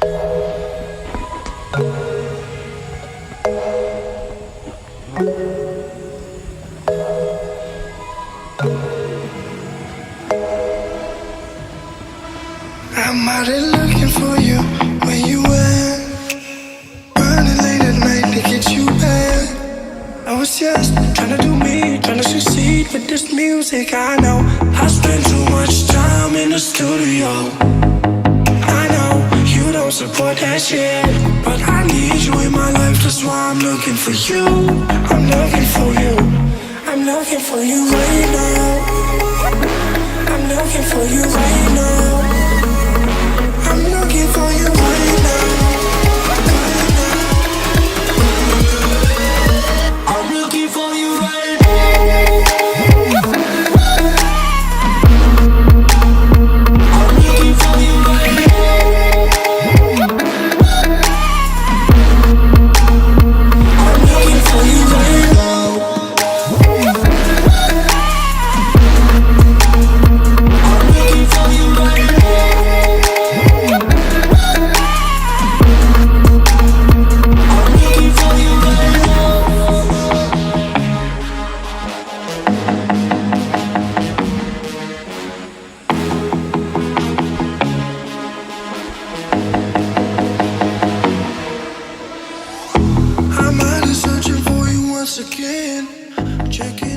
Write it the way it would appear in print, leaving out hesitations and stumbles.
I'm out here looking for you. Where you at? Running late at night to get you back. I was just trying to do me, trying to succeed with this music. I know I spend too much time in the studio. I know you don't support that shit, but I need you in my life. That's why I'm looking for you. I'm looking for you. I'm looking for you right now. I'm looking for you right now. I'm looking for you right now. I'm looking for you right now. I'm looking for you right now. I'm looking for you right now. I'm looking for you right now. I'm out here searching for you once again. Checking